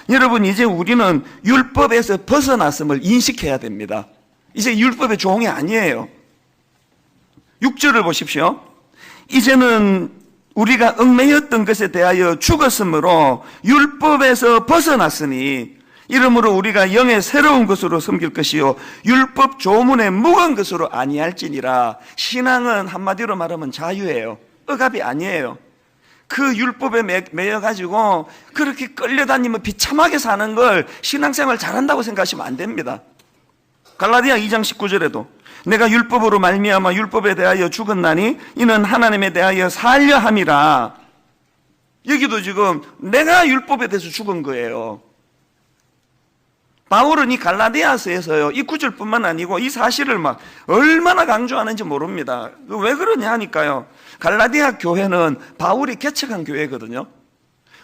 여러분, 이제 우리는 율법에서 벗어났음을 인식해야 됩니다. 이제 율법의 종이 아니에요. 6절을 보십시오. 이제는 우리가 얽매였던 것에 대하여 죽었으므로 율법에서 벗어났으니 이러므로 우리가 영의 새로운 것으로 섬길 것이요 율법 조문의 무거운 것으로 아니할지니라. 신앙은 한마디로 말하면 자유예요. 억압이 아니에요. 그 율법에 매여가지고 그렇게 끌려다니면 비참하게 사는 걸 신앙생활 잘한다고 생각하시면 안 됩니다. 갈라디아 2장 19절에도 내가 율법으로 말미암아 율법에 대하여 죽었나니 이는 하나님에 대하여 살려 함이라. 여기도 지금 내가 율법에 대해서 죽은 거예요. 바울은 이 갈라디아서에서요, 이 구절뿐만 아니고 이 사실을 막 얼마나 강조하는지 모릅니다. 왜 그러냐 하니까요, 갈라디아 교회는 바울이 개척한 교회거든요.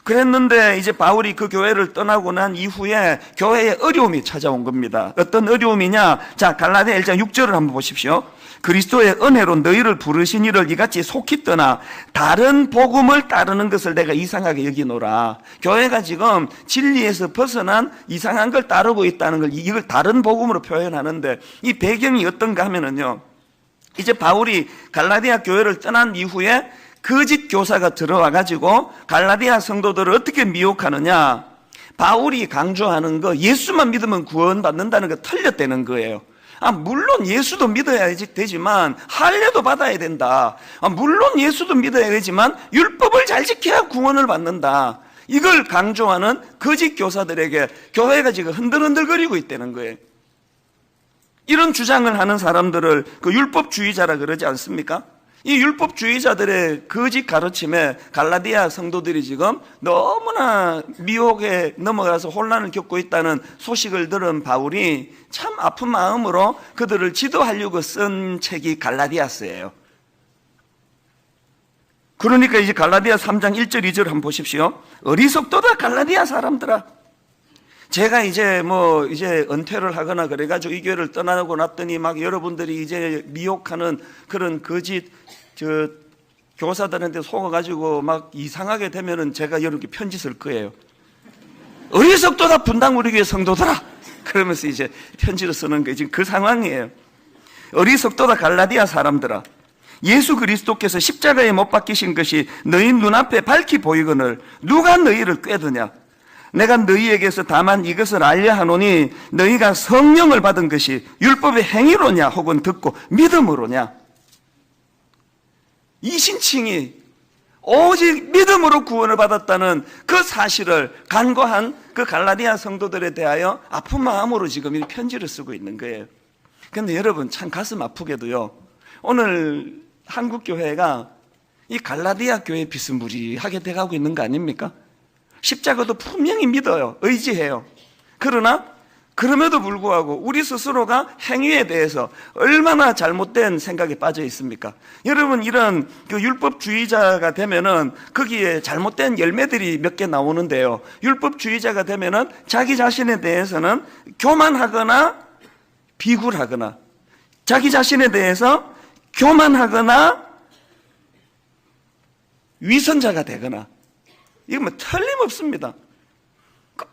그랬는데 이제 바울이 그 교회를 떠나고 난 이후에 교회에 어려움이 찾아온 겁니다. 어떤 어려움이냐? 자, 갈라디아 1장 6절을 한번 보십시오. 그리스도의 은혜로 너희를 부르신 이를 이같이 속히 떠나 다른 복음을 따르는 것을 내가 이상하게 여기노라. 교회가 지금 진리에서 벗어난 이상한 걸 따르고 있다는 걸, 이걸 다른 복음으로 표현하는데 이 배경이 어떤가 하면은요, 이제 바울이 갈라디아 교회를 떠난 이후에 거짓 교사가 들어와 가지고 갈라디아 성도들을 어떻게 미혹하느냐? 바울이 강조하는 거, 예수만 믿으면 구원받는다는 거 틀렸다는 거예요. 물론 예수도 믿어야 되지만 할례도 받아야 된다. 물론 예수도 믿어야 되지만 율법을 잘 지켜야 구원을 받는다. 이걸 강조하는 거짓 교사들에게 교회가 지금 흔들흔들거리고 있다는 거예요. 이런 주장을 하는 사람들을 그 율법주의자라 그러지 않습니까? 이 율법주의자들의 거짓 가르침에 갈라디아 성도들이 지금 너무나 미혹에 넘어가서 혼란을 겪고 있다는 소식을 들은 바울이 참 아픈 마음으로 그들을 지도하려고 쓴 책이 갈라디아서예요. 그러니까 이제 갈라디아 3장 1절 2절 한번 보십시오. 어리석도다 갈라디아 사람들아. 제가 이제 이제 은퇴를 하거나 그래가지고 이 교회를 떠나고 났더니 막 여러분들이 이제 미혹하는 그런 거짓 교사들한테 속아가지고 막 이상하게 되면은 제가 여러분께 편지 쓸 거예요. 어리석도다 분당 우리 교회 성도들아. 그러면서 이제 편지를 쓰는 게 지금 그 상황이에요. 어리석도다 갈라디아 사람들아. 예수 그리스도께서 십자가에 못 박히신 것이 너희 눈앞에 밝히 보이거늘 누가 너희를 꾀드냐? 내가 너희에게서 다만 이것을 알려 하노니 너희가 성령을 받은 것이 율법의 행위로냐 혹은 듣고 믿음으로냐. 이신칭이 오직 믿음으로 구원을 받았다는 그 사실을 간과한 그 갈라디아 성도들에 대하여 아픈 마음으로 지금 이 편지를 쓰고 있는 거예요. 그런데 여러분 참 가슴 아프게도요, 오늘 한국교회가 이 갈라디아 교회 비스무리하게 돼가고 있는 거 아닙니까? 십자가도 분명히 믿어요. 의지해요. 그러나 그럼에도 불구하고 우리 스스로가 행위에 대해서 얼마나 잘못된 생각에 빠져 있습니까? 여러분, 이런 그 율법주의자가 되면은 거기에 잘못된 열매들이 몇 개 나오는데요. 율법주의자가 되면은 자기 자신에 대해서는 교만하거나 비굴하거나, 자기 자신에 대해서 교만하거나 위선자가 되거나, 이건 틀림없습니다.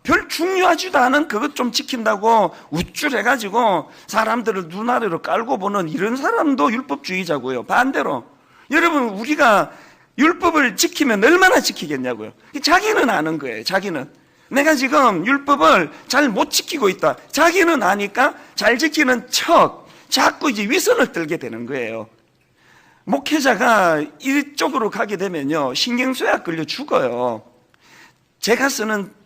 별 중요하지도 않은 그것 좀 지킨다고 우쭐해가지고 사람들을 눈아래로 깔고 보는 이런 사람도 율법주의자고요. 반대로 여러분, 우리가 율법을 지키면 얼마나 지키겠냐고요. 자기는 아는 거예요. 자기는 내가 지금 율법을 잘 못 지키고 있다. 자기는 아니까 잘 지키는 척 자꾸 이제 위선을 떨게 되는 거예요. 목회자가 이쪽으로 가게 되면요, 신경쇠약 걸려 죽어요. 제가 쓰는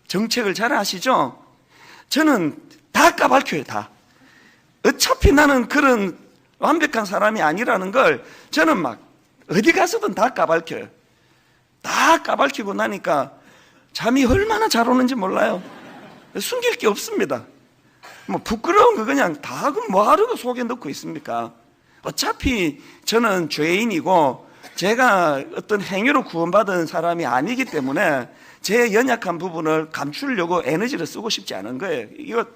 정책을 잘 아시죠? 저는 다 까발켜요, 다. 어차피 나는 그런 완벽한 사람이 아니라는 걸 저는 막 어디 가서든 다 까발켜요. 다 까발키고 나니까 잠이 얼마나 잘 오는지 몰라요. 숨길 게 없습니다. 부끄러운 거 그냥 다 뭐하러 속에 넣고 있습니까? 어차피 저는 죄인이고 제가 어떤 행위로 구원받은 사람이 아니기 때문에 제 연약한 부분을 감추려고 에너지를 쓰고 싶지 않은 거예요. 이거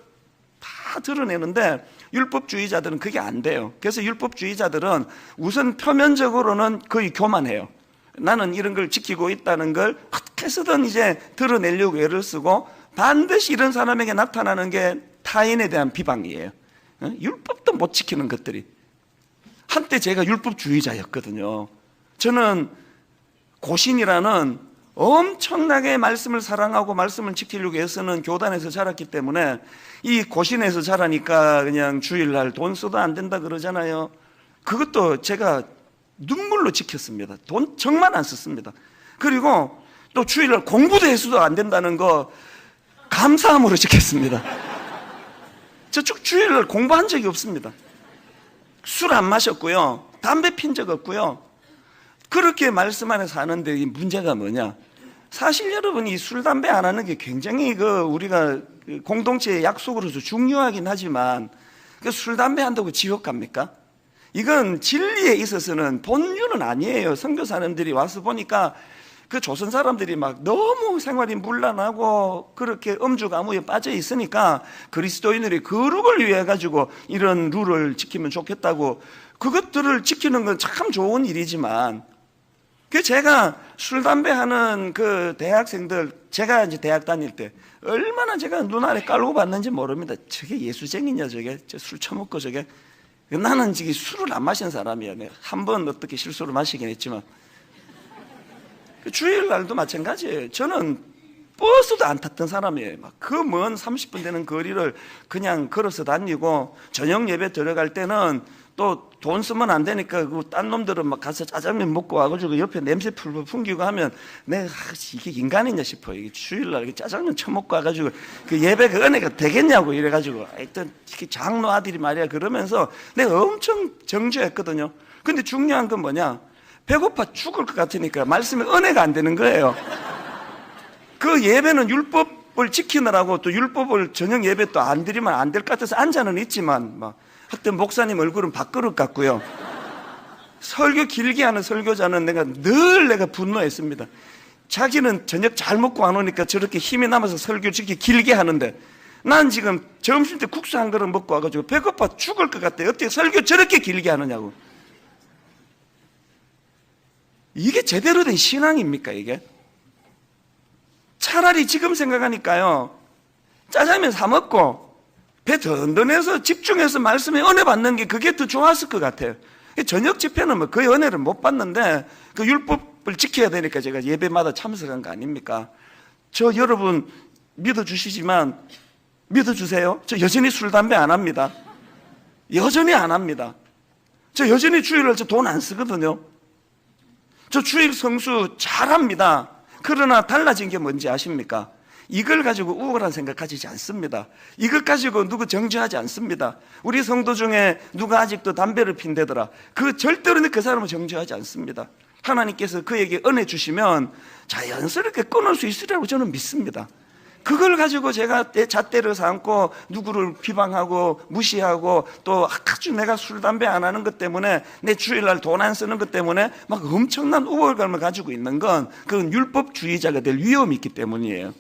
다 드러내는데 율법주의자들은 그게 안 돼요. 그래서 율법주의자들은 우선 표면적으로는 거의 교만해요. 나는 이런 걸 지키고 있다는 걸 어떻게 해서든 이제 드러내려고 애를 쓰고, 반드시 이런 사람에게 나타나는 게 타인에 대한 비방이에요. 율법도 못 지키는 것들이. 한때 제가 율법주의자였거든요. 저는 고신이라는 엄청나게 말씀을 사랑하고 말씀을 지키려고 애쓰는 교단에서 자랐기 때문에, 이 고신에서 자라니까 그냥 주일날 돈 써도 안 된다 그러잖아요. 그것도 제가 눈물로 지켰습니다. 돈 정말 안 썼습니다. 그리고 또 주일날 공부도 해서도 안 된다는 거 감사함으로 지켰습니다. 저쪽 주일날 공부한 적이 없습니다. 술 안 마셨고요, 담배 핀 적 없고요. 그렇게 말씀 안에 사는데 이 문제가 뭐냐? 사실 여러분, 이 술, 담배 안 하는 게 굉장히 우리가 공동체의 약속으로서 중요하긴 하지만, 술, 담배 한다고 지옥 갑니까? 이건 진리에 있어서는 본류는 아니에요. 선교사님들이 와서 보니까 그 조선 사람들이 막 너무 생활이 문란하고 그렇게 음주가무에 빠져 있으니까 그리스도인들이 거룩을 위해 가지고 이런 룰을 지키면 좋겠다고, 그것들을 지키는 건 참 좋은 일이지만, 제가 술, 담배 하는 그 대학생들, 제가 이제 대학 다닐 때 얼마나 제가 눈 아래 깔고 봤는지 모릅니다. 저게 예수쟁이냐, 저게. 술 처먹고 저게. 나는 지금 술을 안 마신 사람이야. 한 번 어떻게 실수로 마시긴 했지만. 주일날도 마찬가지예요. 저는 버스도 안 탔던 사람이에요. 막 그 먼 30분 되는 거리를 그냥 걸어서 다니고, 저녁 예배 들어갈 때는 또 돈 쓰면 안 되니까 딴 놈들은 막 가서 짜장면 먹고 와가지고 옆에 냄새 풀풀 풍기고 하면 내가 이게 인간이냐 싶어. 이게 주일날 짜장면 처먹고 와가지고 그 예배 그 은혜가 되겠냐고 이래가지고, 하여튼 장로 아들이 말이야 그러면서 내가 엄청 정죄했거든요. 근데 중요한 건 뭐냐? 배고파 죽을 것 같으니까 말씀에 은혜가 안 되는 거예요. 그 예배는 율법을 지키느라고, 또 율법을 저녁 예배 또 안 드리면 안 될 것 같아서 앉아는 있지만, 막 하여튼 목사님 얼굴은 밥그릇 같고요. 설교 길게 하는 설교자는 내가 분노했습니다. 자기는 저녁 잘 먹고 안 오니까 저렇게 힘이 남아서 설교 저렇게 길게 하는데, 난 지금 점심 때 국수 한 그릇 먹고 와가지고 배고파 죽을 것 같아. 어떻게 설교 저렇게 길게 하느냐고. 이게 제대로 된 신앙입니까, 이게? 차라리 지금 생각하니까요, 짜장면 사 먹고 배 든든해서 집중해서 말씀에 은혜 받는 게 그게 더 좋았을 것 같아요. 저녁 집회는 뭐 거의 은혜를 못 받는데 그 율법을 지켜야 되니까 제가 예배마다 참석한 거 아닙니까? 저 여러분 믿어주시지만 믿어주세요. 저 여전히 술, 담배 안 합니다. 여전히 안 합니다. 저 여전히 주일날 저 돈 안 쓰거든요. 저 주일 성수 잘합니다. 그러나 달라진 게 뭔지 아십니까? 이걸 가지고 우월한 생각 가지지 않습니다. 이것 가지고 누구 정죄하지 않습니다. 우리 성도 중에 누가 아직도 담배를 핀대더라, 그 절대로 그 사람을 정죄하지 않습니다. 하나님께서 그에게 은혜 주시면 자연스럽게 끊을 수 있으리라고 저는 믿습니다. 그걸 가지고 제가 내 잣대를 삼고 누구를 비방하고 무시하고 또 아주 내가 술, 담배 안 하는 것 때문에, 내 주일날 돈 안 쓰는 것 때문에 막 엄청난 우월감을 가지고 있는 건 그건 율법주의자가 될 위험이 있기 때문이에요.